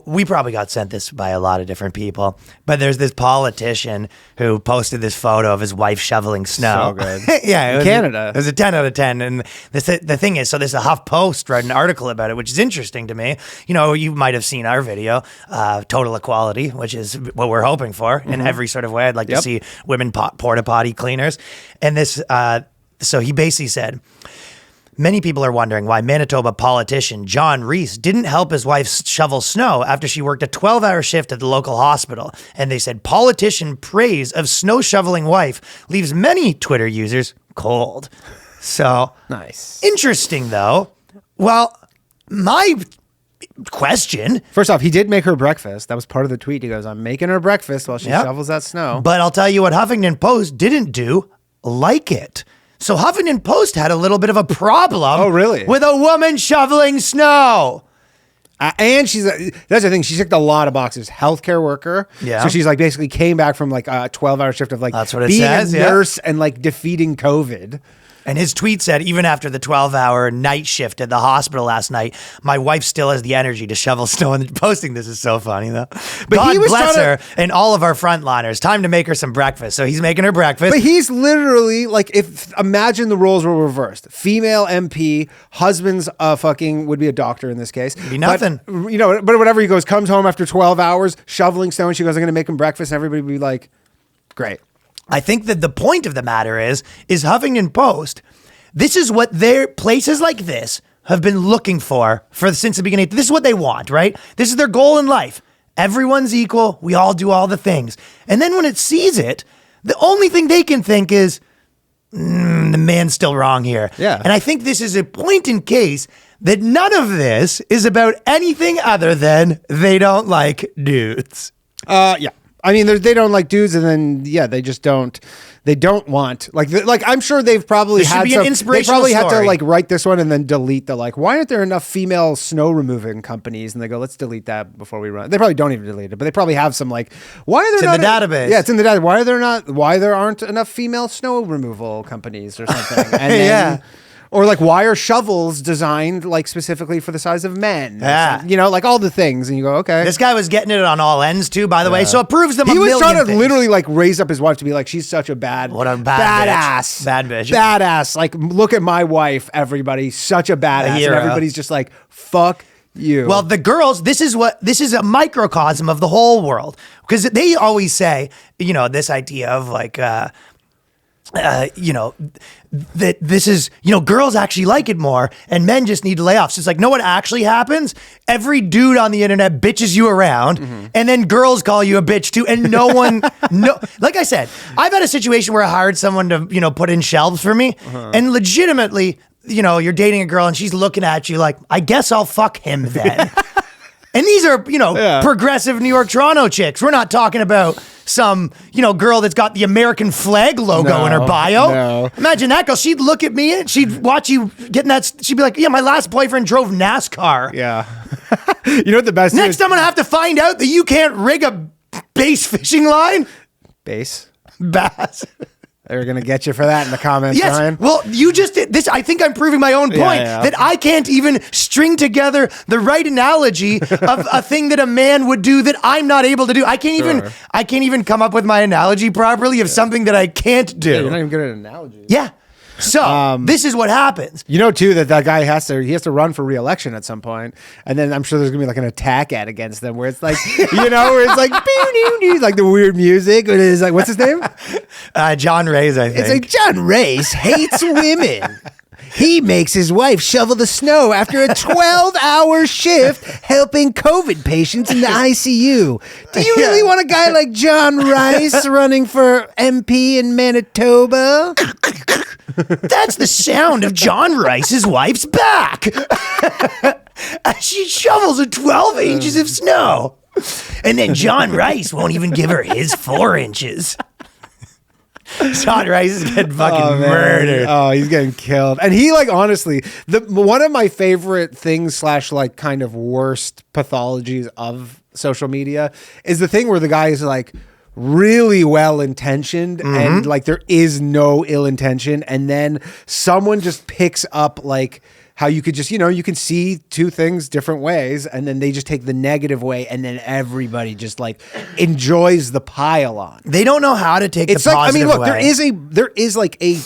we probably got sent this by a lot of different people, but there's this politician who posted this photo of his wife shoveling snow. So good. Yeah. Canada. It was a 10 out of 10. And the thing is, so this HuffPost wrote an article about it, which is interesting to me. You know, you might have seen our video, Total Equality, which is what we're hoping for in every sort of way. I'd like to see women porta potty cleaners. And this, so he basically said, many people are wondering why Manitoba politician John Rees didn't help his wife shovel snow after she worked a 12-hour shift at the local hospital. And they said politician praise of snow shoveling wife leaves many Twitter users cold. So nice. Interesting, though. Well, my question. First off, he did make her breakfast. That was part of the tweet. He goes, I'm making her breakfast while she shovels that snow. But I'll tell you what Huffington Post didn't do, like it. So Huffington Post had a little bit of a problem. Oh, really? With a woman shoveling snow. And that's the thing. She ticked a lot of boxes. Healthcare worker. Yeah. So she's like basically came back from like a 12-hour shift of like that's what it being says, a nurse and like defeating COVID. And his tweet said, even after the 12-hour night shift at the hospital last night, my wife still has the energy to shovel snow. And posting this is so funny, though. But God bless her and all of our frontliners. Time to make her some breakfast. So he's making her breakfast. But he's literally like, imagine the roles were reversed. Female MP, husband's fucking would be a doctor in this case. Be nothing. But whatever, he goes, comes home after 12 hours, shoveling snow, and she goes, I'm going to make him breakfast. And everybody would be like, great. I think that the point of the matter is Huffington Post, this is what their places like this have been looking for since the beginning. This is what they want, right? This is their goal in life. Everyone's equal. We all do all the things. And then when it sees it, the only thing they can think is, the man's still wrong here. Yeah. And I think this is a point in case that none of this is about anything other than they don't like dudes. Yeah. I mean, they don't like dudes, and then they just don't. They don't want like I'm sure they've probably This should had be an some. They inspirational probably had to story. like write this one and then delete the like. Why aren't there enough female snow removing companies? And they go, let's delete that before we run. They probably don't even delete it, but they probably have some like. Why are there It's in the database. Yeah, it's in the database. Why there aren't enough female snow removal companies or something? And then, Yeah. Or like, why are shovels designed like specifically for the size of men? Yeah. You know, like all the things, and you go, okay. This guy was getting it on all ends too, by the way. So it proves them He a was million trying to things. literally like raise up his wife to be like, she's such a badass. Bad bitch. Badass. Like, look at my wife, everybody. Such a badass. hero. And everybody's just like, fuck you. Well, the girls, this is a microcosm of the whole world. Because they always say, this idea of like, that this is, girls actually like it more and men just need to lay off. So it's like, know what actually happens? Every dude on the internet bitches you around and then girls call you a bitch too. And no one, like I said, I've had a situation where I hired someone to, put in shelves for me and legitimately, you're dating a girl and she's looking at you like, I guess I'll fuck him then. And these are, progressive New York, Toronto chicks. We're not talking about some, girl that's got the American flag logo in her bio. No. Imagine that girl. She'd look at me and she'd watch you getting that. She'd be like, yeah, my last boyfriend drove NASCAR. yeah. You know what the best Next, I'm going to have to find out that you can't rig a bass fishing line. Bass. Bass. They're going to get you for that in the comments, Yes. Ryan. Well, you just did this. I think I'm proving my own point that I can't even string together the right analogy of a thing that a man would do that I'm not able to do. I can't even come up with my analogy properly of something that I can't do. Yeah, you're not even good at analogies. Yeah. So this is what happens. You know, too, that guy has to run for re-election at some point, and then I'm sure there's gonna be like an attack ad against them where it's like, where it's like, like the weird music. It is like, what's his name? John Reyes, I think. It's like John Reyes hates women. He makes his wife shovel the snow after a 12-hour shift helping COVID patients in the ICU. Do you really want a guy like John Rice running for MP in Manitoba? That's the sound of John Rice's wife's back. She shovels her 12 inches of snow. And then John Rice won't even give her his 4 inches. John Rice is getting fucking murdered. Oh, he's getting killed. And he, like, honestly, one of my favorite things / like kind of worst pathologies of social media is the thing where the guy is like really well intentioned and like there is no ill intention, and then someone just picks up like how you could just, you can see two things different ways, and then they just take the negative way, and then everybody just like enjoys the pile on. They don't know how to take It's the like, I positive mean, look, way. there is like a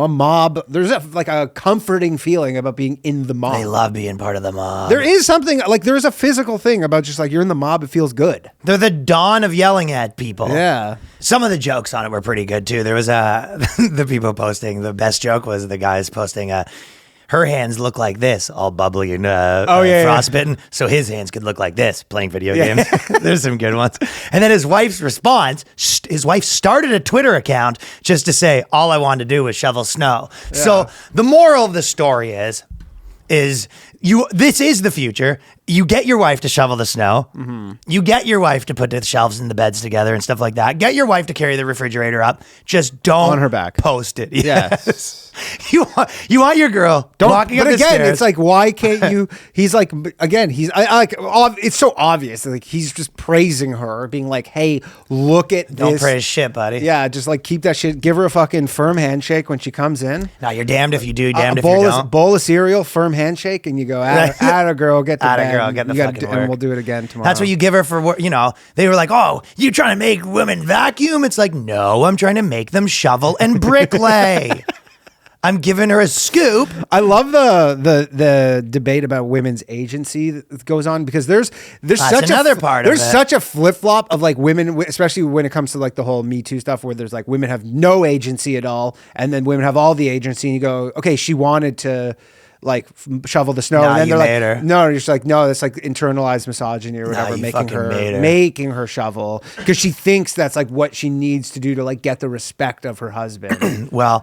mob. There's like a comforting feeling about being in the mob. They love being part of the mob. There is something like there's a physical thing about just like you're in the mob. It feels good. They're the dawn of yelling at people. Yeah. Some of the jokes on it were pretty good too. There was the people posting. The best joke was the guys posting. Her hands look like this, all bubbly and frostbitten. So his hands could look like this, playing video games. There's some good ones. And then his wife's response, his wife started a Twitter account just to say, all I wanted to do was shovel snow. Yeah. So the moral of the story is this is the future. You get your wife to shovel the snow. Mm-hmm. You get your wife to put the shelves and the beds together and stuff like that. Get your wife to carry the refrigerator up. Just don't on her back. Post it. Yes. You want your girl walking up the stairs. But again, it's like, why can't you? He's like, again, it's so obvious. Like he's just praising her, being like, hey, look at this. Don't praise shit, buddy. Yeah, just like keep that shit. Give her a fucking firm handshake when she comes in. Now you're damned if you do, damned if you don't. Bowl of cereal, firm handshake, and you go, atta girl, get to bed. Girl, get the fucking work. And we'll do it again tomorrow. That's what you give her for work. They were like, oh, you trying to make women vacuum? It's like, no, I'm trying to make them shovel and bricklay. I'm giving her a scoop. I love the debate about women's agency that goes on because there's such another part of it. There's such a flip-flop of like women, especially when it comes to like the whole Me Too stuff, where there's like women have no agency at all, and then women have all the agency, and you go, okay, she wanted to like shovel the snow, and then they're like, no, you're just like, no, that's like internalized misogyny or whatever, making her shovel because she thinks that's like what she needs to do to like get the respect of her husband. Well,